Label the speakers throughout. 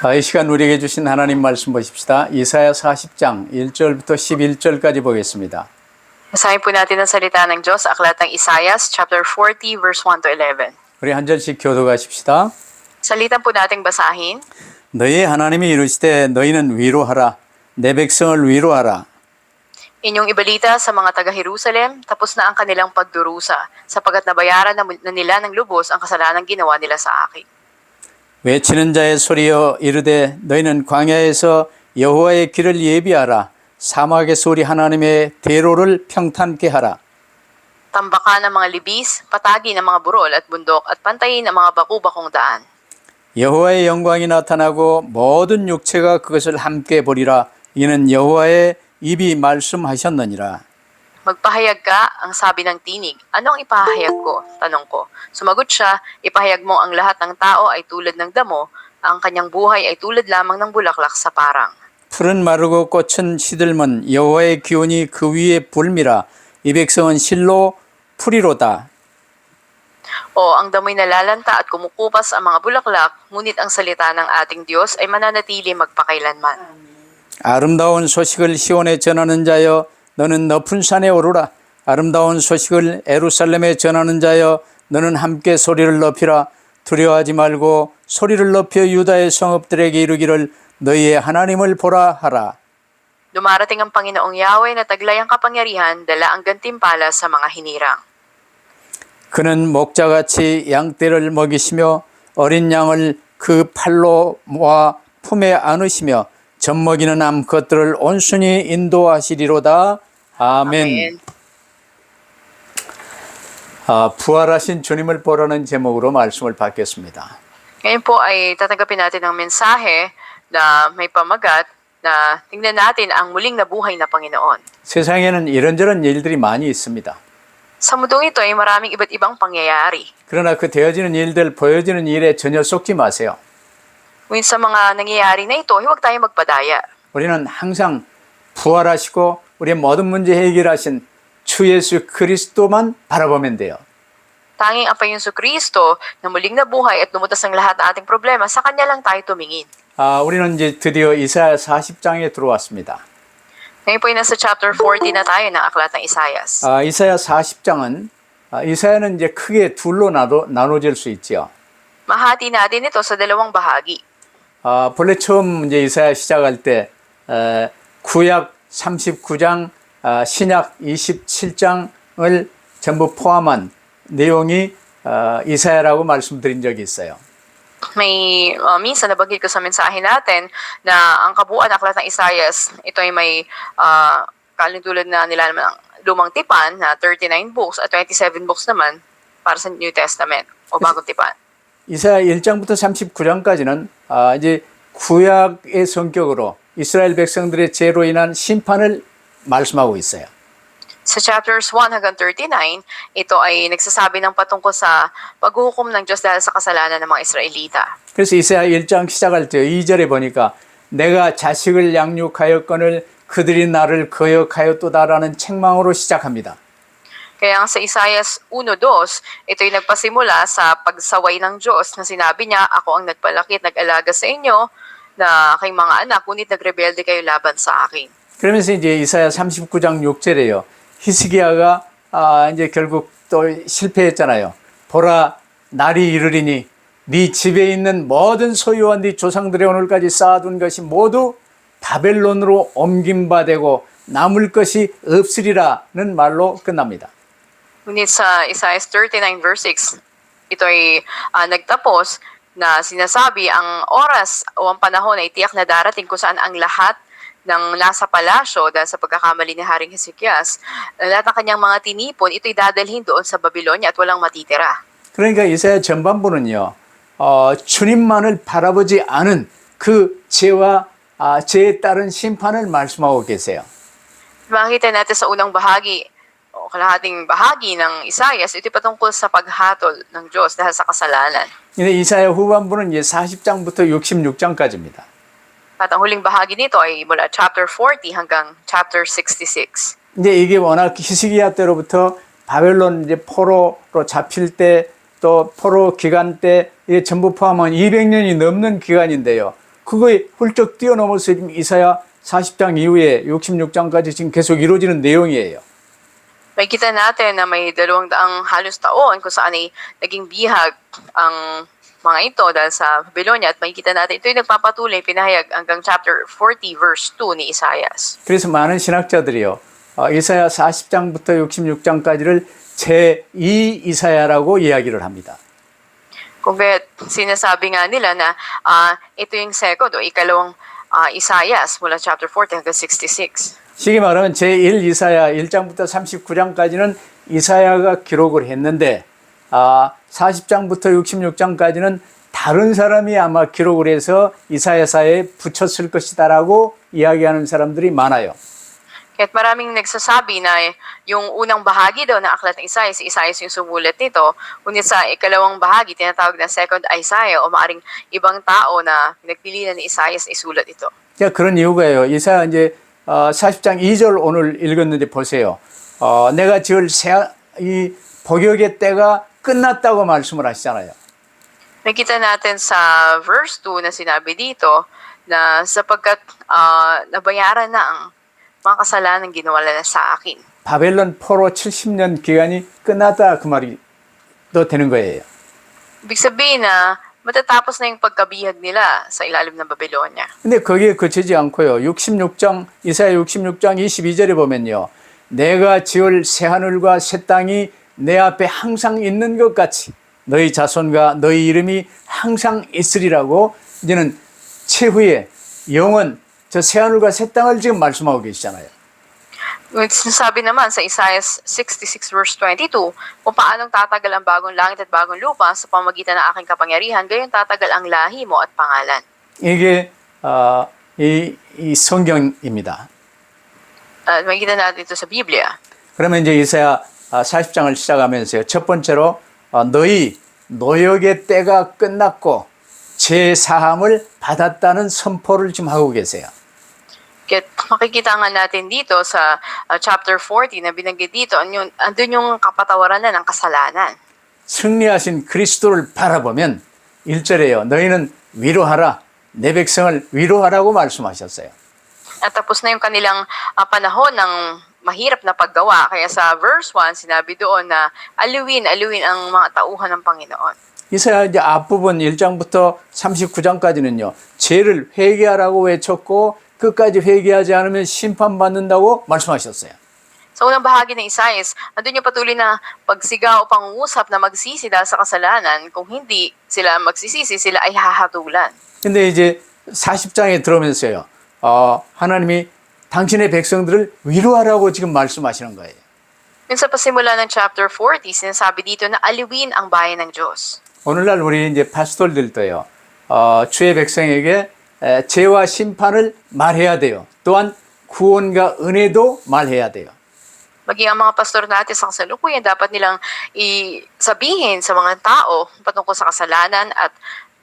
Speaker 1: 이 시간 우리에게 주신 하나님 말씀 보십시다. 이사야 40장 1절부터 11절까지 보겠습니다.
Speaker 2: Basahin po natin ang salita ng Diyos sa aklat ng Isaias, chapter 40, verse 1 to 11.
Speaker 1: 우리 한 절씩 교독하십시다.
Speaker 2: Salitan po nating basahin.
Speaker 1: 너희 하나님이 이르시되 너희는 위로하라. 내 백성을 위로하라.
Speaker 2: Inyong ibalita sa mga taga-Jerusalem, tapos na ang kanilang pagdurusa, sapagat nabayaran na nila ng lubos ang kasalanang ginawa nila sa akin.
Speaker 1: 외치는 자의 소리여 이르되 너희는 광야에서 여호와의 길을 예비하라. 사막의 소리 하나님의 대로를 평탄케 하라.
Speaker 2: Tambakan ng mga libis, patagi ng mga burol at bundok, at pantayin ang mga baku-bakong daan.
Speaker 1: 여호와의 영광이 나타나고 모든 육체가 그것을 함께 보리라. 이는 여호와의 입이 말씀하셨느니라.
Speaker 2: Magpahayag ka, ang sabi ng tinig. Ano ang ipahayag ko? Tanong ko. Sumagot siya, ipahayag mo ang lahat ng tao ay tulad ng damo, ang kanyang buhay ay tulad lamang ng bulaklak sa parang.
Speaker 1: 풀은 마르고 꽃은 시들면 여호와의 기운이 그 위에 불미라. 이 백성은 실로 풀이로다.
Speaker 2: O ang damoy nalalanta at kumukupas ang mga bulaklak, ngunit ang salita ng ating Diyos ay mananatili magpakailanman.
Speaker 1: 아름다운 소식을 시온에 전하는 자여 너는 높은 산에 오르라. 아름다운 소식을 예루살렘에 전하는 자여 너는 함께 소리를 높이라. 두려워하지 말고 소리를 높여 유다의 성읍들에게 이르기를 너희의 하나님을 보라 하라.
Speaker 2: Dumarating ang Panginoong Yahweh na taglay ang kapangyarihan, dala ang gantimpala sa mga hinirang.
Speaker 1: 그는 목자같이 양떼를 먹이시며 어린 양을 그 팔로 모아 품에 안으시며 젖먹이는 암컷들을 온순히 인도하시리로다. 아멘. 부활하신 주님을 보라는 제목으로 말씀을 받겠습니다.
Speaker 2: Ngayon po ay tatanggapin natin ang mensahe na may pamagat na tingnan natin ang muling nabuhay na Panginoon.
Speaker 1: 세상에는 이런저런 일들이 많이 있습니다.
Speaker 2: Sa mundong ito ay maraming iba't ibang pangyayari.
Speaker 1: 그러나 그 되어지는 일들, 보여지는 일에 전혀 속지 마세요.
Speaker 2: Ngunit sa mga nangyayari na ito, huwag tayong magpadaya.
Speaker 1: 우리는 항상 부활하시고 우리의 모든 문제 해결하신 주 예수 그리스도만 바라보면 돼요.
Speaker 2: Tanging ang Panginoon Kristo na muling nabuhay at lumutas ang lahat ng ating problema, sa Kanya lang tayo tumingin.
Speaker 1: 우리는 이제 드디어 이사야 40장에 들어왔습니다.
Speaker 2: Ngayon po ay nasa chapter 40 na tayo ng aklat ng Isaias.
Speaker 1: 이사야 40장은 이사야는 이제 크게 둘로 나눠질 수 있죠.
Speaker 2: Mahati natin ito sa dalawang bahagi.
Speaker 1: 본래 처음 이제 이사야 시작할 때 구약 39장, 신약 27장을 전부 포함한 내용이 이사야라고 말씀드린 적이 있어요.
Speaker 2: May minsan nabanggit ko sa mensahe natin na ang kabuuan ng aklat ng Isaias, ito ay may kalintulad na nilalaman ng lumang tipan na 39 books at 27 books naman para sa New Testament o bagong tipan.
Speaker 1: 이사야 1장부터 39장까지는 이제 구약의 성격으로 이스라엘 백성들의 죄로 인한 심판을 말씀하고 있어요.
Speaker 2: Sa chapters 1 hanggang 39, ito ay nagsasabi ng patungkol sa paghuhukom ng Diyos dahil sa kasalanan ng mga Israelita.
Speaker 1: 그래서 이사야 1장 시작할 때 2절에 보니까 내가 자식을 양육하였거늘 그들이 나를 거역하였도다라는 책망으로 시작합니다.
Speaker 2: Kaya sa Isaias 1:2, ito ay nagpasimula sa pagsaway ng Diyos na sinabi niya, ako ang nagpalaki at nag-alaga sa inyo na kayong mga anak, ngunit nagrebelde kayo laban sa akin.
Speaker 1: 그러면서 이제 이사야 39장 6절에요. 히스기야가 이제 결국 또 실패했잖아요. 보라, 날이 이르리니 네 집에 있는 모든 소유와 네 조상들의 오늘까지 쌓아둔 것이 모두 바벨론으로 옮김바되고 남을 것이 없으리라는 말로 끝납니다.
Speaker 2: Ngunit sa Isaiah 39 verse 6, ito ay nagtapos na sinasabi ang oras o ang panahon ay tiyak na darating kung saan ang lahat ng nasa palasyo dahil sa pagkakamali ni Haring Hezekias, lahat ng kanyang mga tinipon, ito'y dadalhin doon sa Babylonia at walang matitira.
Speaker 1: 그러니까 이사야 전반부는요, 주님만을 바라보지 않은 그 죄와 죄에 따른 심판을 말씀하고 계세요.
Speaker 2: Makita natin sa unang bahagi o kalahating bahagi ng Isaias, ito'y patungkol sa paghatol ng Diyos dahil sa kasalanan.
Speaker 1: 근데 이사야 후반부는 이제 40장부터 66장까지입니다.
Speaker 2: At ang huling bahagi nito ay mula chapter 40 hanggang chapter 66.
Speaker 1: 이제 이게 워낙 히스기야 때로부터 바벨론 이제 포로로 잡힐 때 또 포로 기간 때 이게 전부 포함한 200년이 넘는 기간인데요. 그거에 훌쩍 뛰어넘어서 지금 이사야 40장 이후에 66장까지 지금 계속 이루어지는 내용이에요.
Speaker 2: Makikita natin na may 200 halos taon kung saan ay naging bihag ang mga ito dahil sa Babylonia at makikita natin ito'y nagpapatuloy pinahayag hanggang chapter 40 verse 2 ni Isaias.
Speaker 1: 그래서 많은 신학자들이요, 이사야 40장부터 66장까지를 제2 이사야라고 이야기를 합니다.
Speaker 2: Kung kaya't sinasabi nga nila na ito yung second o ikalawang Isaias mula chapter 40 hanggang 66.
Speaker 1: 쉽게 말하면 제1 이사야 1장부터 39장까지는 이사야가 기록을 했는데 40장부터 66장까지는 다른 사람이 아마 기록을 해서 이사야사에 붙였을 것이다라고 이야기하는 사람들이 많아요.
Speaker 2: Kaya't maraming nagsasabi na yung unang bahagi daw ng aklat ng Isaiah, si Isaiah yung sumulat nito, ngunit sa ikalawang bahagi, tinatawag na second Isaiah o maaring ibang tao na pinagpilian ni Isaiah isulat ito.
Speaker 1: 그런 이유가요. 이사야 이제 40장 2절 오늘 읽었는데 보세요. 내가 지을 이 복역의 때가 끝났다고 말씀을 하시잖아요.
Speaker 2: Nakita natin sa verse 2 na sinabi dito na sapagkat nabayaran na ang mga kasalanan ginawa na sa akin.
Speaker 1: 바벨론 포로 70년 기간이 끝났다 그 말이 또 되는 거예요.
Speaker 2: Ibig sabihin na matatapos na yung pagkabihag nila sa ilalim ng Babylonia.
Speaker 1: 근데 거기에 그치지 않고요. 66장 이사야 66장 22절에 보면요. 내가 지을 새 하늘과 새 땅이 내 앞에 항상 있는 것 같이 너희 자손과 너희 이름이 항상 있으리라고 이제는 최후의 영원 저 새 하늘과 새 땅을 지금 말씀하고 계시잖아요.
Speaker 2: Sinasabi naman sa Isaiah 66 verse 22, kung paanong tatagal ang bagong langit at bagong lupa sa pamamagitan ng aking kapangyarihan, gayon tatagal ang lahi mo at pangalan.
Speaker 1: 이게 이 성경입니다.
Speaker 2: Makikita natin ito sa Biblia.
Speaker 1: 그러면 이제 이사야 40장을 시작하면서요. 첫 번째로 너희 노역의 때가 끝났고 제사함을 받았다는 선포를 지금 하고 계세요.
Speaker 2: Kaya makikita nga natin dito sa chapter 40 na binanggit dito, andun yung kapatawaran na ng kasalanan.
Speaker 1: 승리하신 그리스도를 바라보면 1절에요. 너희는 위로하라. 내 백성을 위로하라고 말씀하셨어요.
Speaker 2: At tapos na yung kanilang panahon ng mahirap na paggawa. Kaya sa verse 1, sinabi doon na aluin ang mga tauhan ng Panginoon.
Speaker 1: 이사야 이제 앞부분 1장부터 39장까지는요. 죄를 회개하라고 외쳤고 끝까지 회개하지 않으면 심판받는다고 말씀하셨어요.
Speaker 2: Sa unang bahagi ng Isaiah, andun yung patuloy na pagsigaw o pangungusap na magsisi dahil sa kasalanan. Kung hindi sila magsisisi, sila ay hahatulan.
Speaker 1: 근데 이제 40장에 들어오면서요. 하나님이 당신의 백성들을 위로하라고 지금 말씀하시는 거예요.
Speaker 2: Yung sa pasimula ng chapter 40, sinasabi dito na aliwin ang bayan ng Diyos.
Speaker 1: 오늘날 우리 이제 파스톨들도요. 주의 백성에게 죄와 심판을 말해야 돼요. 또한 구원과 은혜도 말해야 돼요.
Speaker 2: Maging ang mga pastor natin sa kasalukuyan, dapat nilang sabihin sa mga tao patungkol sa kasalanan at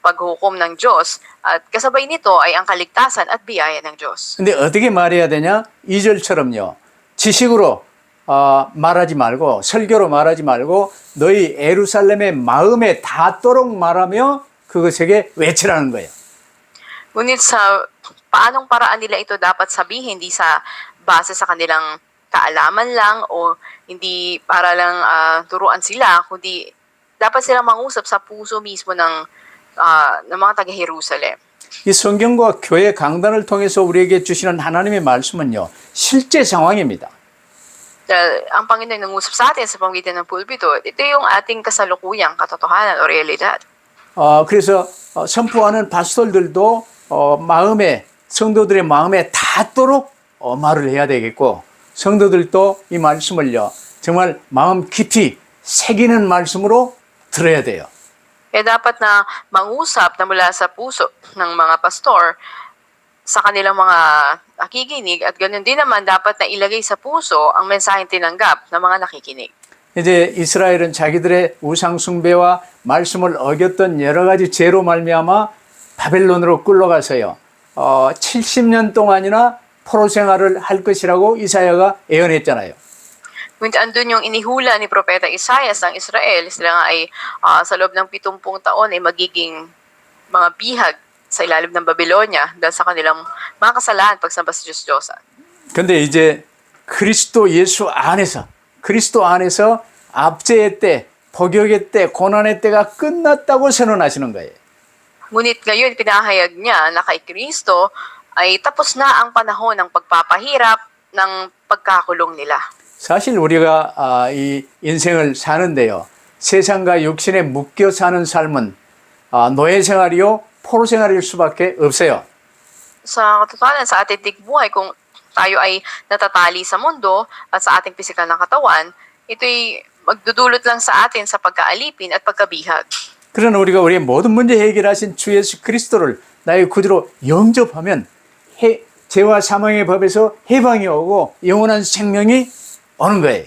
Speaker 2: paghukom ng Diyos. At kasabay nito ay ang kaligtasan at biyaya ng Diyos.
Speaker 1: 근데 어떻게 말해야 되냐? 2절처럼요. 지식으로 말하지 말고 설교로 말하지 말고 너희 예루살렘의 마음에 닿도록 말하며 그것에게 외치라는 거예요.
Speaker 2: Ngunit sa paanong paraan nila ito dapat sabihin, hindi sa base sa kanilang kaalaman lang o hindi para lang turuan sila, kundi dapat silang mangusap sa puso mismo ng mga taga-Jerusalem.
Speaker 1: 이 성경과 교회 강단을 통해서 우리에게 주시는 하나님의 말씀은요. 실제 상황입니다.
Speaker 2: Dahil ang Panginoon nangusap sa atin sa pamamagitan ng pulpito, ito yung ating kasalukuyang katotohanan o realidad.
Speaker 1: 그래서 선포하는 파스톨들도 마음에 성도들의 마음에 닿도록 말을 해야 되겠고 성도들도 이 말씀을요 정말 마음 깊이 새기는 말씀으로 들어야 돼요.
Speaker 2: Kaya dapat na mangusap na mula sa puso ng mga pastor sa kanilang mga nakikinig at ganoon din naman dapat na ilagay sa puso ang mensaheng tinanggap ng mga nakikinig.
Speaker 1: 이제 이스라엘은 자기들의 우상 숭배와 말씀을 어겼던 여러 가지 죄로 말미암아 바벨론으로 끌려가서요. 70년 동안이나 포로 생활을 할 것이라고 이사야가 예언했잖아요.
Speaker 2: Ngunit andun yung inihula ni Propeta Isaias ng Israel, sila nga ay sa loob ng 70 taon ay magiging mga bihag sa ilalim ng Babylonia dahil sa kanilang mga kasalanan pagsamba sa Diyos-Diyosan.
Speaker 1: 근데 이제 그리스도 예수 안에서 압제의 때, 복역의 때, 고난의 때가 끝났다고 선언하시는 거예요.
Speaker 2: Ngunit ngayon, pinahayag niya na kay Kristo ay tapos na ang panahon ng pagpapahirap ng pagkakulong nila.
Speaker 1: 사실 우리가 이 인생을 사는데요. 세상과 육신에 묶여 사는 삶은 노예 생활이요, 포로 생활일 수밖에 없어요.
Speaker 2: Sa katotohanan, sa ating buhay, kung tayo ay natatali sa mundo at sa ating pisikal na katawan, ito'y magdudulot lang sa atin sa pagkaalipin at pagkabihag.
Speaker 1: 그러나 우리가 우리의 모든 문제 해결하신 주 예수 그리스도를 나의 구주로 영접하면 죄와 사망의 법에서 해방이 오고 영원한 생명이 오는 거예요.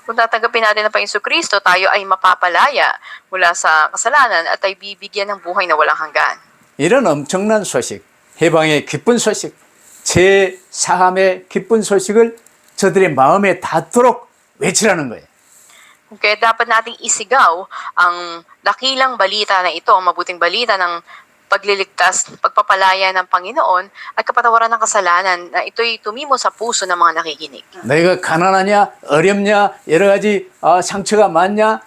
Speaker 2: Kung tatanggapin natin ang Panginoon Kristo, tayo ay mapapalaya mula sa kasalanan at ay bibigyan ng buhay na walang hanggan.
Speaker 1: 이런 엄청난 소식, 해방의 기쁜 소식, 제 사함의 기쁜 소식을 저들의 마음에 닿도록 외치라는 거예요.
Speaker 2: Kaya dapat nating isigaw ang dakilang balita na ito, ang mabuting balita ng pagliligtas, pagpapalaya ng Panginoon at kapatawaran ng kasalanan na ito'y tumimo sa puso ng mga nakikinig.
Speaker 1: 너희가 가난하냐, 어렵냐, 여러 가지 상처가 많냐,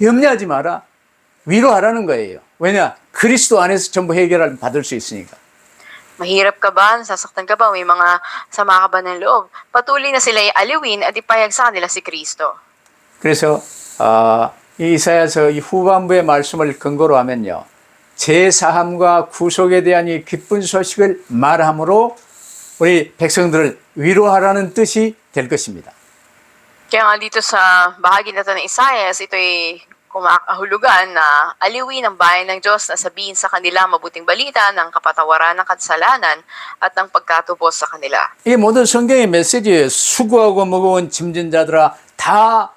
Speaker 1: 염려하지 마라. 위로하라는 거예요. 왜냐? 그리스도 안에서 전부 해결을 받을 수 있으니까.
Speaker 2: Mahirap ka ba? Nasasaktan ka ba? May mga sama ka ba ng loob? Patuloy na sila'y aliwin at ipahayag sa kanila si Kristo.
Speaker 1: 그래서 이 이사야서 이 후반부의 말씀을 근거로 하면요. 제사함과 구속에 대한 이 기쁜 소식을 말함으로 우리 백성들을 위로하라는 뜻이 될 것입니다.
Speaker 2: Kaya nga dito sa bahagi na ito ng Isaias, ito'y kumakahulugan na aliwin ang bayan ng Diyos na sabihin sa kanila mabuting balita ng kapatawaran ng kasalanan at ng pagkatubos sa kanila.
Speaker 1: 이 모든 성경의 메시지예요. 수고하고 무거운 짐진 자들아 다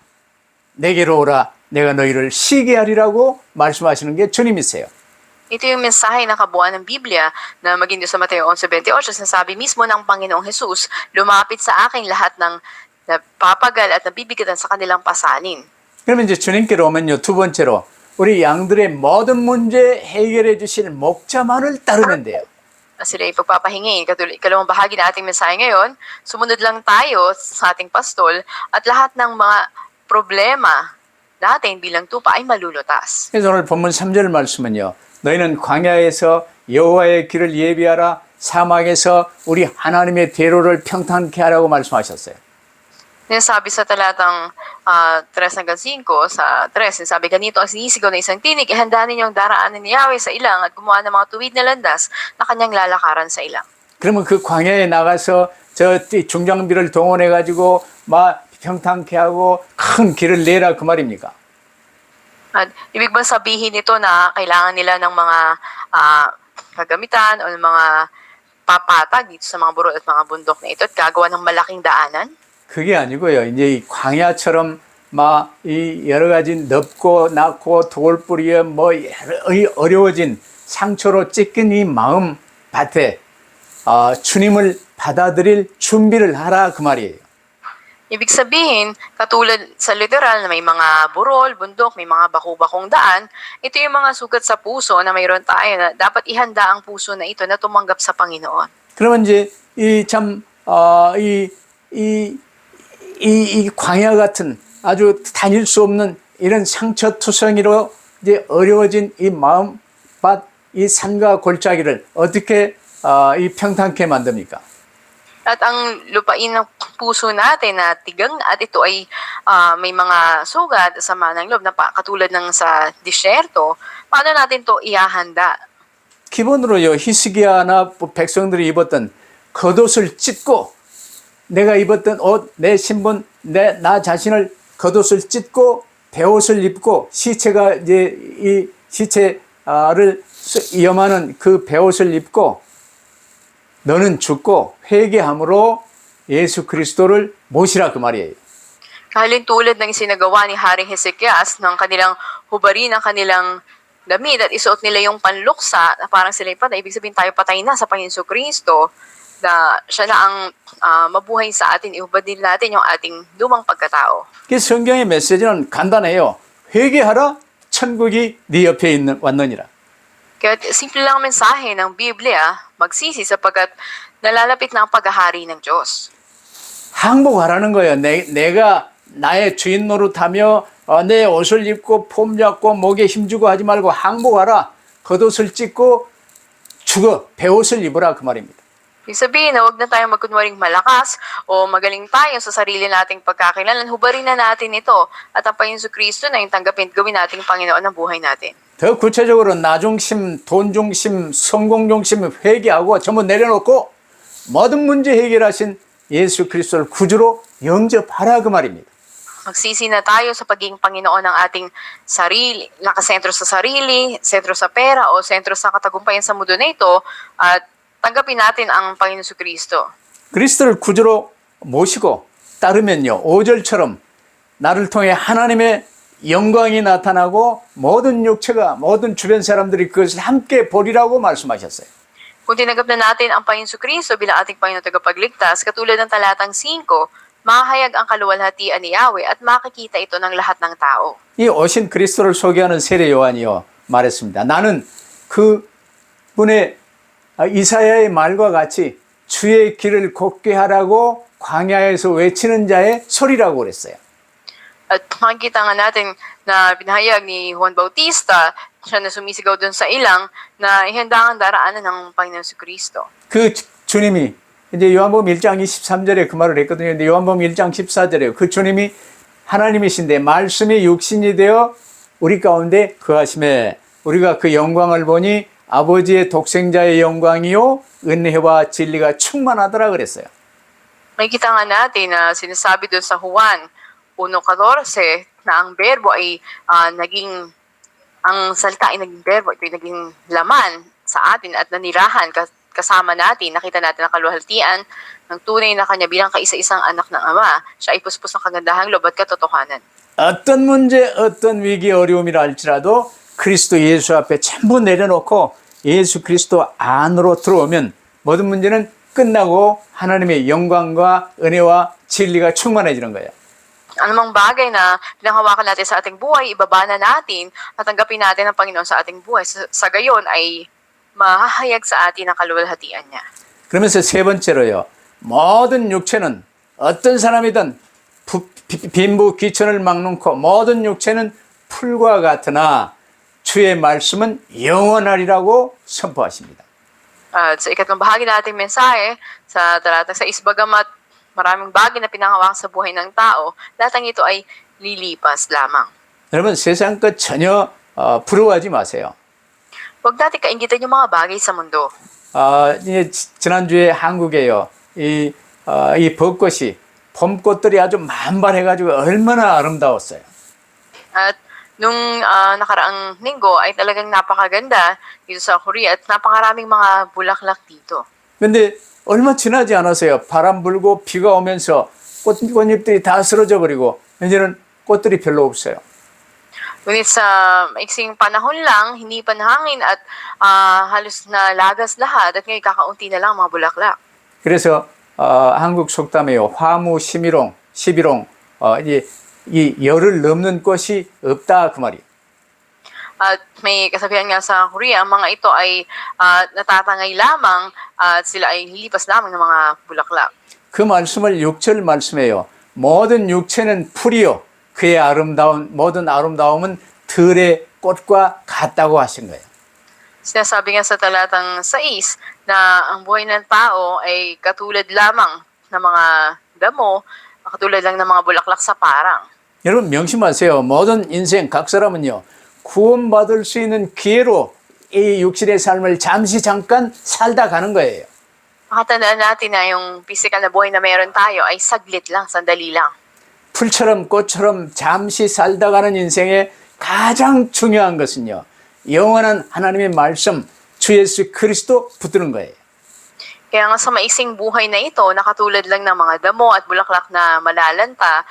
Speaker 1: 내게로 오라. 내가 너희를 쉬게 하리라고 말씀하시는 게 주님이세요.
Speaker 2: Ito yung mensahe na kabuuan ng Biblia na maging sa Mateo 11:28, sinasabi mismo ng Panginoong Jesus, lumapit sa akin lahat ng napapagal at nabibigatan sa kanilang pasanin.
Speaker 1: 그러면 이제 주님께로 오면요. 두 번째로 우리 양들의 모든 문제 해결해 주실 목자만을 따르면 돼요.
Speaker 2: Sila ipagpapahingin. Ikalawang bahagi na ating mensahe ngayon, sumunod lang tayo sa ating pastol at lahat ng mga problema natin bilang tupa ay malulutas.
Speaker 1: 그래서 오늘 본문 3절 말씀은요. 너희는 광야에서 여호와의 길을 예비하라. 사막에서 우리 하나님의 대로를 평탄케 하라고 말씀하셨어요.
Speaker 2: Sinasabi sa talatang 3:5 sa 3, sabi ganito ang sinisigaw ng isang tinig, ihanda ninyong daraanan ni Yahweh sa ilang at gumawa ng mga tuwid na landas na kanyang lalakaran sa ilang.
Speaker 1: 그러면 그 광야에 나가서 저 중장비를 동원해 가지고 막 평탄케 하고 큰 길을 내라 그 말입니까?
Speaker 2: At ibig bang sabihin nito na kailangan nila ng mga kagamitan o mga papatag dito sa mga burol at mga bundok na ito at gagawa ng malaking daanan?
Speaker 1: 그게 아니고요. 이제 이 광야처럼 막 이 여러 가지 넓고 낮고 돌뿌리에 뭐 어려워진 상처로 찢긴 이 마음 밭에 주님을 받아들일 준비를 하라 그 말이에요.
Speaker 2: Ibig sabihin, katulad sa literal na may mga burol, bundok, may mga baku-bakong daan, ito yung mga sugat sa puso na mayroon tayo na dapat ihanda ang puso na ito na tumanggap sa Panginoon.
Speaker 1: 그러면 이제 이 광야 같은 아주 다닐 수 없는 이런 상처투성이로 이제 어려워진 이 마음밭, 이 산과 골짜기를 어떻게 이 평탄케 만듭니까?
Speaker 2: At ang lupain ng puso natin na tigang at ito ay may mga sugat sa manang loob na katulad ng sa disyerto, paano natin to ihahanda?
Speaker 1: 기본으로요, 히스기야나 백성들이 입었던 겉옷을 찢고 내가 입었던 옷, 내 신분, 나 자신을 겉옷을 찢고 베옷을 입고 시체가 이제 이 시체를 염하는 그 베옷을 입고 너는 죽고 회개함으로 예수 그리스도를 모시라 그 말이에요.
Speaker 2: Halin tulad ng sinagawa ni Haring Hezekias ng kanilang hubarin ng kanilang damit at isuot nila yung panluksa na parang sila patay. Ibig sabihin tayo patay na sa Panginoon Kristo na siya na ang mabuhay sa atin. Ihubad din natin yung ating lumang pagkatao.
Speaker 1: 그 성경의 메시지는 간단해요. 회개하라 천국이 네 옆에 왔느니라.
Speaker 2: Kaya simple lang ang mensahe ng Biblia, magsisi sapagkat nalalapit na ang paghahari ng Diyos.
Speaker 1: 항복하라는 거예요. 내가 나의 주인 노릇하며 내 옷을 입고 폼 잡고 목에 힘주고 하지 말고 항복하라. 겉옷을 찢고 죽어 배옷을 입으라 그 말입니다.
Speaker 2: Ibig sabihin na huwag na tayong magkunwaring malakas o magaling tayo sa sarili nating pagkakailanlan. Hubarin na natin ito at ang Panginoon Kristo na yung tanggapin at gawin nating Panginoon ng buhay natin.
Speaker 1: 더 구체적으로 나중심, 돈중심, 성공중심 회개하고 전부 내려놓고 모든 문제 해결하신 예수 그리스도를 구주로 영접하라 그 말입니다.
Speaker 2: Magsisi na tayo sa pagiging Panginoon ng ating sarili, nakasentro sa sarili, sentro sa pera o sentro sa katagumpayan sa mundo na ito at tanggapin natin ang Panginoon Kristo.
Speaker 1: 그리스도를 구주로 모시고 따르면요 5절처럼 나를 통해 하나님의 영광이 나타나고 모든 육체가 모든 주변 사람들이 그것을 함께 보리라고 말씀하셨어요.
Speaker 2: Kung tinanggap na natin ang Panginoon Kristo bilang ating Panginoon tagapagligtas, katulad ng talatang 5, mahayag ang kaluwalhatian ni Yahweh at makikita ito ng lahat ng tao.
Speaker 1: 이 오신 그리스도를 소개하는 세례 요한이요 말했습니다. 나는 그 분의 이사야의 말과 같이 주의 길을 곱게 하라고 광야에서 외치는 자의 소리라고 그랬어요.
Speaker 2: At makikita nga natin na binahayag ni Juan Bautista, siya na sumisigaw dun sa ilang, na ihanda ang daraanan ng Panginoon Kristo.
Speaker 1: 그 주님이 이제 요한복음 1장 23절에 그 말을 했거든요. 근데 요한복음 1장 14절에 그 주님이 하나님이신데 말씀이 육신이 되어 우리 가운데 거하심에 우리가 그 영광을 보니 아버지의 독생자의 영광이요 은혜와 진리가 충만하더라 그랬어요.
Speaker 2: Makikita nga natin na sinasabi dun sa Juan 1:14 na ang berbo ay ang salita ay naging berbo, ito ay naging laman sa atin at nanirahan kasama natin. Nakita natin ang kaluwalhatian ng tunay na kanya bilang kaisa-isang anak ng Ama. Siya ay puspos ng kagandahang loob at katotohanan.
Speaker 1: 어떤 문제, 어떤 위기, 어려움이라 할지라도 그리스도 예수 앞에 전부 내려놓고 예수 그리스도 안으로 들어오면 모든 문제는 끝나고 하나님의 영광과 은혜와 진리가 충만해지는 거예요.
Speaker 2: Anumang bagay na pinanghawakan natin sa ating buhay, ibaba na natin at tanggapin natin ang Panginoon sa ating buhay. Sa gayon ay mahahayag sa atin ang kaluwalhatian niya.
Speaker 1: 그러면서 세 번째로요. 모든 육체는 어떤 사람이든 빈부 귀천을 막론고 모든 육체는 풀과 같으나 주의 말씀은 영원하리라고 선포하십니다.
Speaker 2: At sa ikatlong bahagi nating mensahe, sa talatang 6, bagamat maraming bagay na pinangahawakan sa buhay ng tao, lahat ng ito ay lilipas lamang.
Speaker 1: 여러분 세상 것 전혀 부러워하지 마세요.
Speaker 2: Huwag natin kaingitan yung mga bagay sa mundo.
Speaker 1: 지난주에 한국에요. 이 벚꽃이 봄꽃들이 아주 만발해가지고 얼마나 아름다웠어요.
Speaker 2: At nung nakaraang linggo ay talagang napakaganda dito sa Korea at napakaraming mga bulaklak dito.
Speaker 1: 근데 얼마 지나지 않았어요. 바람 불고 비가 오면서 꽃잎들이 다 쓰러져 버리고 이제는 꽃들이 별로 없어요.
Speaker 2: Ngunit sa maiksing panahon lang, hindi pa hangin at halos na lagas lahat at ngayon kakaunti na lang mga bulaklak.
Speaker 1: 그래서 한국 속담에요. 화무 시비롱 이제 이 열을 넘는 꽃이 없다 그 말이에요.
Speaker 2: At may kasabihan nga sa Korea, ang mga ito ay natatangay lamang at sila ay lilipas lamang ng mga bulaklak.
Speaker 1: 그 말씀을 6절 말씀해요. 모든 육체는 풀이요. 그의 모든 아름다움은 들의 꽃과 같다고 하신 거예요.
Speaker 2: Sinasabi nga sa talatang 6 na ang buhay ng tao ay katulad lamang ng mga damo, katulad lang ng mga bulaklak sa parang.
Speaker 1: 여러분 명심하세요. 모든 인생 각 사람은요. 구원받을 수 있는 기회로 이 육신의 삶을 잠깐 살다 가는 거예요.
Speaker 2: Makatandaan natin na yung physical na buhay na meron tayo ay saglit lang, sandali lang.
Speaker 1: 풀처럼 꽃처럼 잠시 살다 가는 인생의 가장 중요한 것은요. 영원한 하나님의 말씀, 주 예수 그리스도 붙드는 거예요.
Speaker 2: Kaya nga sa maising buhay na ito, nakatulad lang ng mga damo at bulaklak na malalanta,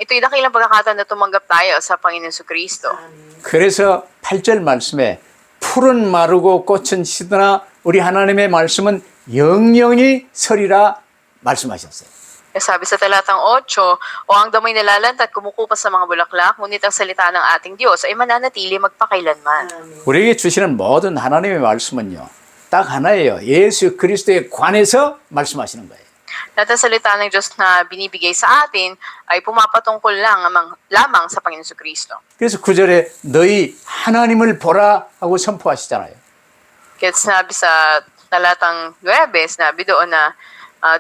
Speaker 2: ito'y dakilang pagkakataon na tumanggap tayo sa Panginoon Kristo.
Speaker 1: 그래서 8절 말씀에 풀은 마르고 꽃은 시드나 우리 하나님의 말씀은 영영이 서리라 말씀하셨어요.
Speaker 2: Sabi sa talatang 8, o ang damoy nalalanta at kumukupas sa mga bulaklak, ngunit ang salita ng ating Diyos ay mananatili magpakailanman.
Speaker 1: 우리에게 주시는 모든 하나님의 말씀은요, 딱 하나예요. 예수 그리스도에 관해서 말씀하시는 거예요.
Speaker 2: Lahat ng salita ng Diyos na binibigay sa atin ay pumapatungkol lamang sa Panginoon Kristo.
Speaker 1: 그래서 9절에 너희 하나님을 보라 하고 선포하시잖아요.
Speaker 2: Kaya sinabi sa talatang 9, sinabi doon na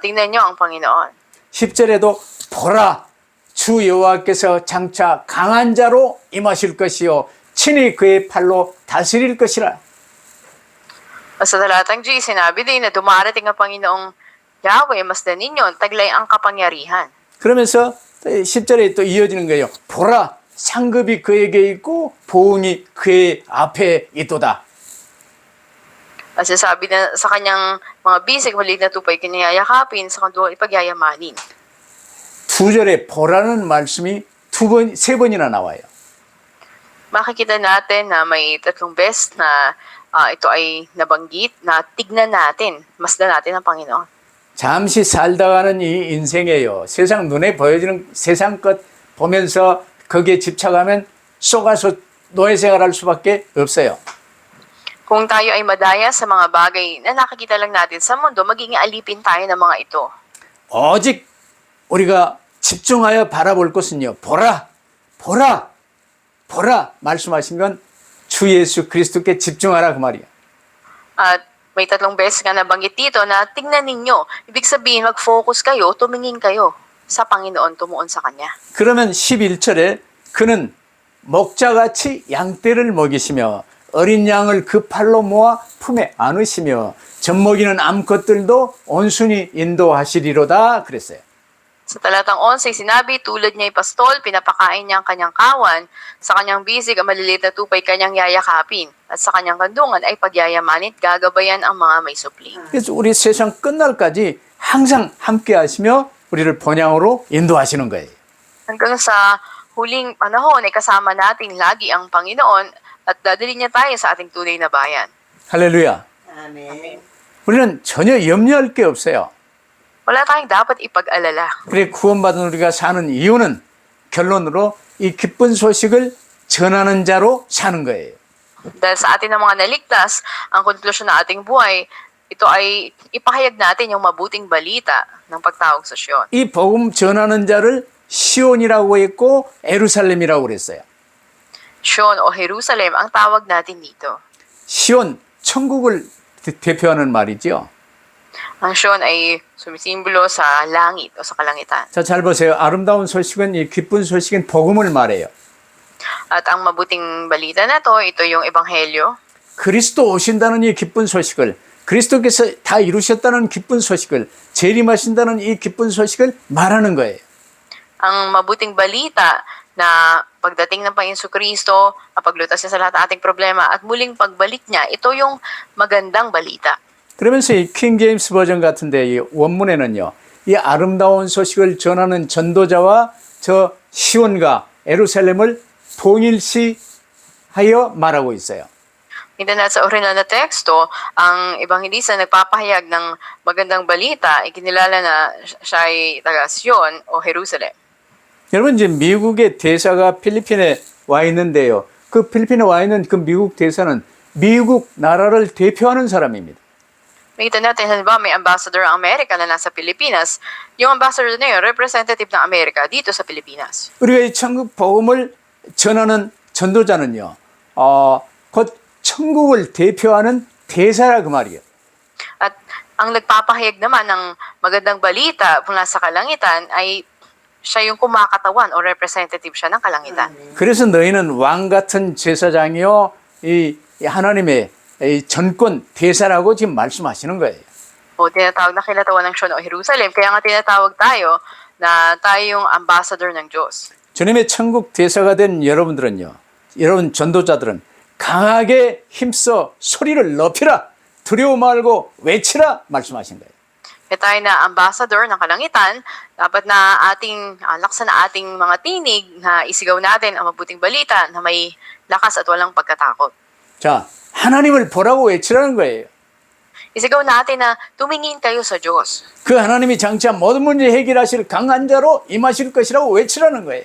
Speaker 2: tingnan niyo ang Panginoon.
Speaker 1: 10절에도 보라 주 여호와께서 장차 강한 자로 임하실 것이요 친히 그의 팔로 다스릴 것이라.
Speaker 2: Sa talatang G, sinabi din na dumarating ang Panginoong Yahweh, masdan ninyo, taglay ang kapangyarihan.
Speaker 1: 그러면서 10절에 또 이어지는 거예요. 보라 상급이 그에게 있고 보응이 그의 앞에 있도다.
Speaker 2: At sabi na sa kanyang mga bisig, maliit na tupay kinayayakapin, sa kanduang ipagyayamanin.
Speaker 1: 2절에 보라는 말씀이 세 번이나 나와요.
Speaker 2: Makikita natin na may tatlong beses na ito ay nabanggit na tignan natin, masdan natin ang Panginoon.
Speaker 1: 잠시 살다가는 이 인생이에요. 세상 눈에 보여지는 세상 것 보면서 거기에 집착하면 속아서 노예 생활할 수밖에 없어요.
Speaker 2: Kung tayo ay madaya sa mga bagay na nakikita lang natin sa mundo, magiging alipin tayo ng mga ito.
Speaker 1: 오직 우리가 집중하여 바라볼 것은요. 보라, 보라, 보라 말씀하신 건 주 예수 그리스도께 집중하라 그 말이에요.
Speaker 2: At may tatlong beses nga nabanggit dito na tingnan ninyo. Ibig sabihin, mag-focus kayo, tumingin kayo sa Panginoon, tumuon sa Kanya.
Speaker 1: 그러면 11절에 그는 목자같이 양떼를 먹이시며 어린 양을 그 팔로 모아 품에 안으시며 젖먹이는 암컷들도 온순히 인도하시리로다 그랬어요.
Speaker 2: Sa talatang 11, sinabi, tulad niya ay pastol, pinapakain niya ang kanyang kawan, sa kanyang bisig ang maliliit na tupay kanyang yayakapin, at sa kanyang kandungan ay pagyayamanin, gagabayan ang mga may supling.
Speaker 1: 그래서 우리 세상 끝날까지 항상 함께 하시며 우리를 본향으로 인도하시는 거예요.
Speaker 2: Hanggang sa huling panahon ay kasama natin lagi ang Panginoon at dadali niya tayo sa ating tunay na bayan.
Speaker 1: 할렐루야.
Speaker 3: 아멘.
Speaker 1: 우리는 전혀 염려할 게 없어요.
Speaker 2: Wala tayong dapat ipag-alala.
Speaker 1: 그래 구원받은 우리가 사는 이유는 결론으로 이 기쁜 소식을 전하는 자로 사는 거예요.
Speaker 2: Dahil sa atin ng mga naligtas, ang konklusyon ng ating buhay, ito ay ipahayag natin yung mabuting balita ng pagtawag sa Sion.
Speaker 1: 이 복음 전하는 자를 시온이라고 했고 에루살렘이라고 그랬어요.
Speaker 2: Sion o Jerusalem ang tawag natin dito.
Speaker 1: 시온 천국을 대표하는 말이죠.
Speaker 2: Ang Sion ay sumisimbolo sa langit o sa kalangitan.
Speaker 1: 자, 잘 보세요. 아름다운 소식은 이 기쁜 소식은 복음을 말해요.
Speaker 2: At ang mabuting balita na to, ito yung Ebanghelyo.
Speaker 1: 그리스도 오신다는 이 기쁜 소식을 그리스도께서 다 이루셨다는 기쁜 소식을 재림하신다는 이 기쁜 소식을 말하는 거예요.
Speaker 2: Ang mabuting balita na pagdating ng Panginoon Kristo, paglutas niya sa lahat ng ating problema at muling pagbalik niya, ito yung magandang balita.
Speaker 1: 그러면서 이 킹 제임스 버전 같은데 이 원문에는요. 이 아름다운 소식을 전하는 전도자와 저 시온과 예루살렘을 동일시하여 말하고 있어요.
Speaker 2: Hindi na sa original na teksto, ang ebanghelista nagpapahayag ng magandang balita, ikinilala na siya ay taga Sion o Jerusalem.
Speaker 1: 여러분 지금 미국의 대사가 필리핀에 와 있는데요. 그 필리핀에 와 있는 그 미국 대사는 미국 나라를 대표하는 사람입니다.
Speaker 2: Nakita natin, halimbawa may ambassador ang Amerika na nasa Pilipinas. Yung ambassador na yun, representative ng Amerika dito sa Pilipinas.
Speaker 1: 우리가 이 천국 복음을 전하는 전도자는요. 곧 천국을 대표하는 대사라 그 말이에요.
Speaker 2: At ang nagpapahayag naman ng magandang balita mula sa kalangitan ay siya yung kumakatawan o representative siya ng kalangitan.
Speaker 1: 그래서 너희는 왕 같은 제사장이요. 이 하나님의 이 전권 대사라고 지금 말씀하시는 거예요.
Speaker 2: O tinatawag na kilatawan ng Sion o Jerusalem. Kaya nga tinatawag tayo na tayo yung ambassador ng Diyos.
Speaker 1: 주님의 천국 대사가 된 여러분들은요. 여러분 전도자들은 강하게 힘써 소리를 높이라. 두려워 말고 외치라 말씀하신 거예요.
Speaker 2: Kaya tayo na ambassador ng kalangitan, dapat na ating laksan na ating mga tinig na isigaw natin ang mabuting balita na may lakas at walang pagkatakot.
Speaker 1: 자, 하나님을 보라고 외치라는 거예요.
Speaker 2: Isigaw natin na tumingin kayo sa Diyos.
Speaker 1: 그 하나님이 장차 모든 문제 해결하실 강한 자로 임하실 것이라고 외치라는 거예요.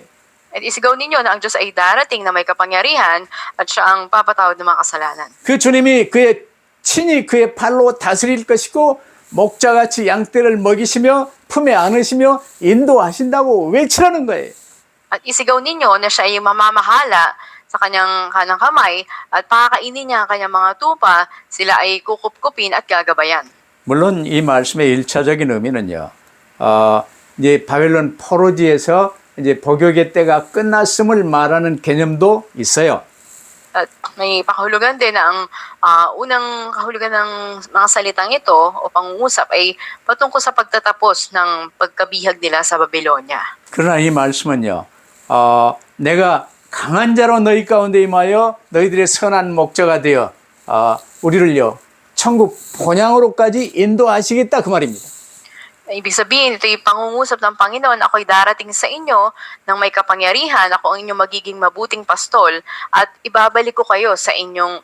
Speaker 2: At isigaw ninyo na ang Diyos ay darating na may kapangyarihan at siya ang papatawad ng mga kasalanan.
Speaker 1: 그 주님이 그의 친히 그의 팔로 다스릴 것이고 목자같이 양떼를 먹이시며 품에 안으시며 인도하신다고 외치라는 거예요.
Speaker 2: At isigaw ninyo na siya ay mamamahala sa kanyang kanang kamay at pakakainin niya ang kanyang mga tupa, sila ay kukupkupin at gagabayan.
Speaker 1: 물론 이 말씀의 일차적인 의미는요. 이제 바벨론 포로지에서 이제 복역의 때가 끝났음을 말하는 개념도 있어요.
Speaker 2: At may pakahulugan din na ang unang kahulugan ng mga salitang ito o pangungusap ay patungkol sa pagtatapos ng pagkabihag nila sa Babylonia.
Speaker 1: 그러나 이 말씀은요. 내가 강한 자로 너희 가운데 임하여 너희들의 선한 목자가 되어 우리를요. 천국 본향으로까지 인도하시겠다 그 말입니다.
Speaker 2: Ibig sabihin, ito yung pangungusap ng Panginoon, ako'y darating sa inyo ng may kapangyarihan, ako ang inyong magiging mabuting pastol at ibabalik ko kayo sa inyong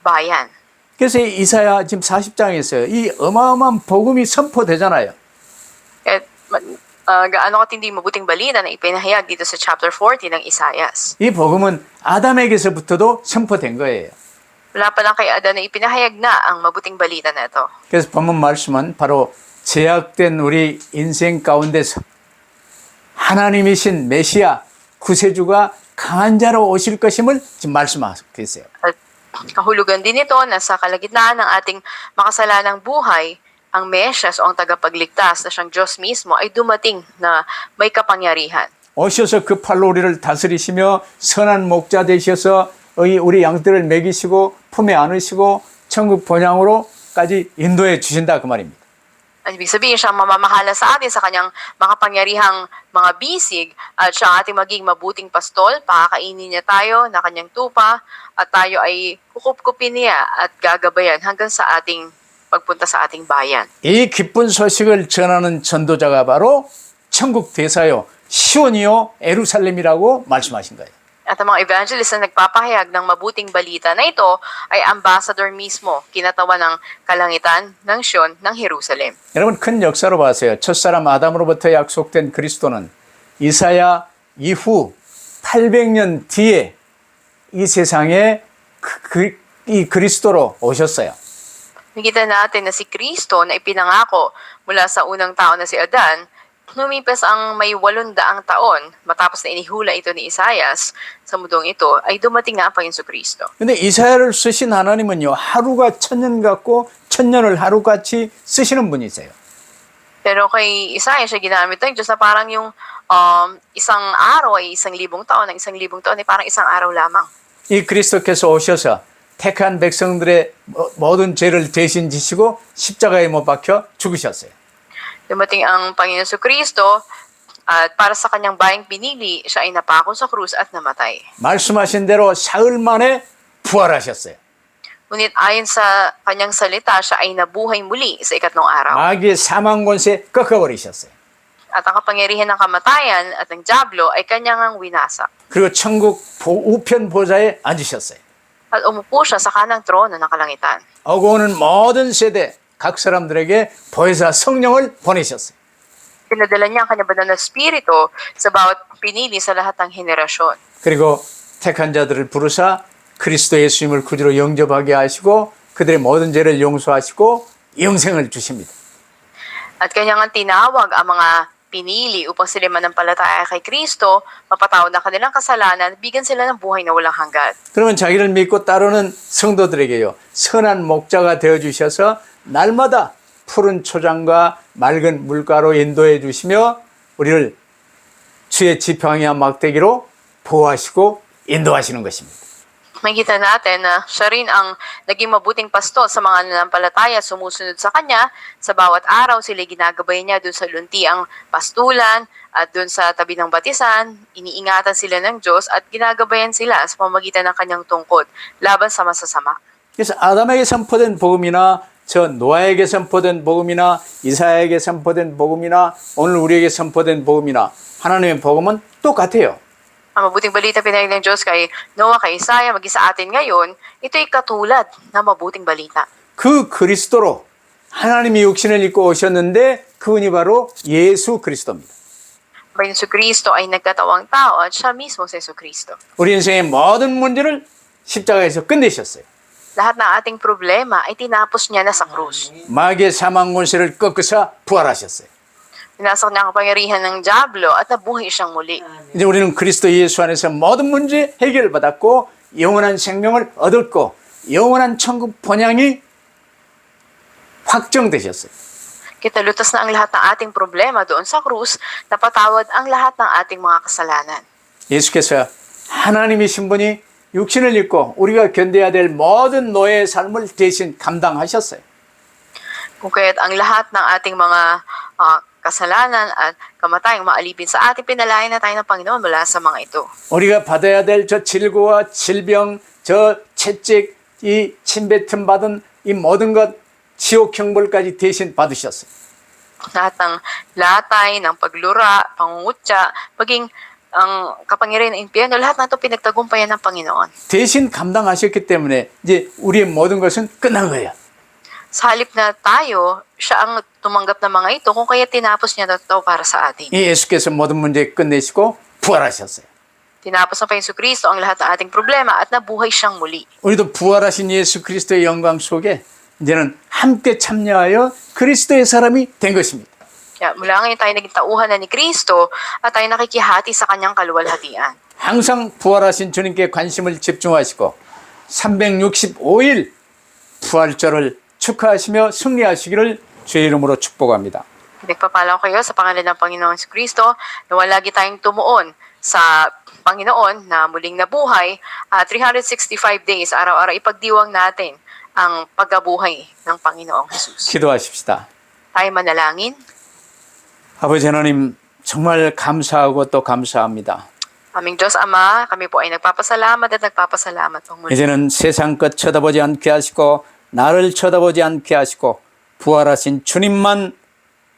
Speaker 2: bayan.
Speaker 1: 그래서 이사야 지금 40장에서요. 이 어마어마한 복음이 선포되잖아요.
Speaker 2: At gaano katindi mabuting balita na ipinahayag dito sa chapter 40 ng Isaias.
Speaker 1: 이 복음은 아담에게서부터도 선포된 거예요.
Speaker 2: Wala pa lang kay Adan na ipinahayag na ang mabuting balita na ito.
Speaker 1: 그래서 본문 말씀은 바로 제약된 우리 인생 가운데서 하나님이신 메시아 구세주가 강한 자로 오실 것임을 지금 말씀하고 계세요.
Speaker 2: At kahulugan din ito na sa kalagitnaan ng ating makasalanang buhay, ang Mesyas o ang tagapagligtas na siyang Diyos mismo ay dumating na may kapangyarihan.
Speaker 1: 오셔서 그 팔로 우리를 다스리시며 선한 목자 되셔서 우리 양떼를 먹이시고 품에 안으시고 천국 본향으로까지 인도해 주신다 그 말입니다.
Speaker 2: Ang ibig sabihin, siya ang mamamahala sa atin sa kanyang makapangyarihang mga bisig at siya ang ating maging mabuting pastol, pakakainin niya tayo na kanyang tupa at tayo ay kukupkupin niya at gagabayan hanggang sa ating pagpunta sa ating bayan.
Speaker 1: 이 기쁜 소식을 전하는 전도자가 바로 천국 대사요 시온이요 예루살렘이라고 말씀하신 거예요.
Speaker 2: At ang mga evangelist na nagpapahayag ng mabuting balita na ito ay ambassador mismo, kinatawa ng kalangitan ng Sion ng Jerusalem.
Speaker 1: 여러분 큰 역사로 봐세요. 첫사람 아담으로부터 약속된 그리스도는 이사야 이후 800년 뒤에 이 세상에 이 그리스도로 오셨어요.
Speaker 2: Nakita natin na si Kristo na ipinangako mula sa unang tao na si Adan, lumipas ang may 800 taon matapos na inihula ito ni Isaias sa mundong ito, ay dumating na ang Panginoon Kristo.
Speaker 1: 근데 이사야를 쓰신 하나님은요. 하루가 천년 같고 천년을 하루같이 쓰시는 분이세요.
Speaker 2: Pero kay Isaias, siya ginamit ng Diyos na parang yung isang araw ay 1,000 taon, ang 1,000 taon ay parang isang araw lamang.
Speaker 1: 이 그리스도께서 오셔서 택한 백성들의 모든 죄를 대신 지시고 십자가에 못 박혀 죽으셨어요.
Speaker 2: Dumating ang Panginoon Kristo at para sa kanyang bayang pinili, siya ay napako sa krus at namatay.
Speaker 1: 말씀하신 대로 사흘 만에 부활하셨어요.
Speaker 2: Ngunit ayon sa kanyang salita, siya ay nabuhay muli sa ikatlong araw.
Speaker 1: 마귀의 사망 권세 꺾어버리셨어요.
Speaker 2: At ang kapangyarihan ng kamatayan at ng dyablo ay kanyang ang winasak.
Speaker 1: 그리고 천국 우편 보좌에 앉으셨어요.
Speaker 2: At umupo siya sa kanang trono ng kalangitan.
Speaker 1: 오고 오는 모든 세대 각 사람들에게 보혜사 성령을 보내셨어요.
Speaker 2: Pinadala niya ang kanyang banal na spirito sa bawat pinili sa lahat ng henerasyon.
Speaker 1: 그리고 택한 자들을 부르사 그리스도 예수님을 구주로 영접하게 하시고 그들의 모든 죄를 용서하시고 영생을 주십니다.
Speaker 2: At kanyang ang tinawag ang mga pinili upang sila manampalataya kay Kristo, mapatawad ng kanilang kasalanan, bigyan sila ng buhay na walang hanggan.
Speaker 1: 그러면 자기를 믿고 따르는 성도들에게요. 선한 목자가 되어주셔서 날마다 푸른 초장과 맑은 물가로 인도해 주시며 우리를 주의 지팡이와 막대기로 보호하시고 인도하시는 것입니다.
Speaker 2: Makikita natin na siya rin ang naging mabuting pastol sa mga nanampalataya at sumusunod sa kanya. Sa bawat araw, sila ginagabay niya dun sa luntiang pastulan at dun sa tabi ng batisan. Iniingatan sila ng Diyos at ginagabayan sila sa pamamagitan ng kanyang tungkod laban sa masasama.
Speaker 1: 그래서 아담에게 선포된 복음이나 저 노아에게 선포된 복음이나 이사야에게 선포된 복음이나 오늘 우리에게 선포된 복음이나 하나님의 복음은 똑같아요.
Speaker 2: Ang mabuting balita pinahayag ng Diyos kay Noah, kay Isaiah, maging sa atin ngayon, ito'y katulad ng mabuting balita.
Speaker 1: 그 그리스도로 하나님이 육신을 입고 오셨는데 그분이 바로 예수 그리스도입니다.
Speaker 2: Ang Jesucristo ay nagkatawang tao at siya mismo si Jesucristo.
Speaker 1: 우리 인생의 모든 문제를 십자가에서 끝내셨어요.
Speaker 2: Lahat ng ating problema ay tinapos niya na sa krus.
Speaker 1: 마귀의 사망 권세를 꺾으사 부활하셨어요.
Speaker 2: Pinasak niya ang kapangyarihan ng Diablo at nabuhay siyang muli.
Speaker 1: 이제 우리는 그리스도 예수 안에서 모든 문제 해결받았고 영원한 생명을 얻었고 영원한 천국 본향이 확정되셨어요.
Speaker 2: Kita lutas na ang lahat ng ating problema doon sa krus, napatawad ang lahat ng ating mga kasalanan.
Speaker 1: 예수께서 하나님이신 분이 육신을 입고 우리가 견뎌야 될 모든 노예의 삶을 대신 감당하셨어요.
Speaker 2: Kung kaya't ang lahat ng ating mga kasalanan at kamatayang maalipin sa ating, pinalain na tayo ng Panginoon mula sa mga ito.
Speaker 1: 우리가 받아야 될 저 질고와 질병, 저 채찍, 이 침뱉음 받은 이 모든 것 지옥 형벌까지 대신 받으셨어요.
Speaker 2: Lahat ng latay, ng paglura, pangungutya, maging ang kapangyarihan ng impyerno, lahat na ito pinagtagumpayan ng Panginoon.
Speaker 1: 대신 감당하셨기 때문에 이제 우리의 모든 것은 끝난 거예요.
Speaker 2: Sa halip na tayo, siya ang tumanggap ng mga ito, kung kaya tinapos niya na ito para sa atin.
Speaker 1: 이 예수께서 모든 문제 끝내시고 부활하셨어요.
Speaker 2: Tinapos ng Panginoon Kristo ang lahat ng ating problema at nabuhay siyang muli.
Speaker 1: 우리도 부활하신 예수 그리스도의 영광 속에 이제는 함께 참여하여 그리스도의 사람이 된 것입니다.
Speaker 2: Kaya mula ngayon tayo naging tauhan na ni Kristo at tayo nakikihati sa kanyang kaluwalhatian.
Speaker 1: 항상 부활하신 주님께 관심을 집중하시고 365일 부활절을 축하하시며 승리하시기를 주의 이름으로 축복합니다.
Speaker 2: Nagpapala ko kayo sa pangalan ng Panginoon Kristo na lagi tayong tumuon sa Panginoon na muling nabuhay 365 days, araw-araw ipagdiwang natin ang pagkabuhay ng Panginoong Jesus.
Speaker 1: 기도하십시다.
Speaker 2: Tayo manalangin.
Speaker 1: 아버지 하나님 정말 감사하고 또 감사합니다.
Speaker 2: Aming Diyos Ama, kami po ay nagpapasalamat at nagpapasalamat po muli.
Speaker 1: 이제는 세상 것 쳐다보지 않게 하시고 나를 쳐다보지 않게 하시고 부활하신 주님만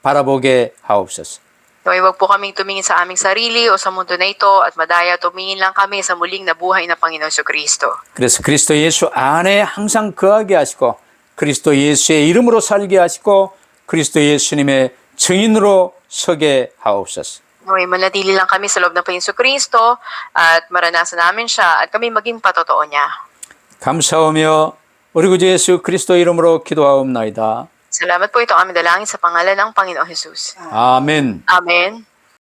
Speaker 1: 바라보게 하옵소서.
Speaker 2: Naway wag po kaming tumingin sa aming sarili o sa mundo na ito at madaya tumingin lang kami sa muling nabuhay na Panginoon Kristo.
Speaker 1: 그래서 그리스도 예수 안에 항상 거하게 하시고 그리스도 예수의 이름으로 살게 하시고 그리스도 예수님의 증인으로 서게 하옵소서.
Speaker 2: Naway manatili lang kami sa loob ng Panginoon Kristo at maranasan namin siya at kami maging patotoo niya.
Speaker 1: 감사하며 우리 구주 예수 그리스도 이름으로 기도하옵나이다.
Speaker 2: Salamat po, ito ang aming dalangin sa pangalan ng Panginoong Jesus.
Speaker 1: 아멘.
Speaker 2: Amen.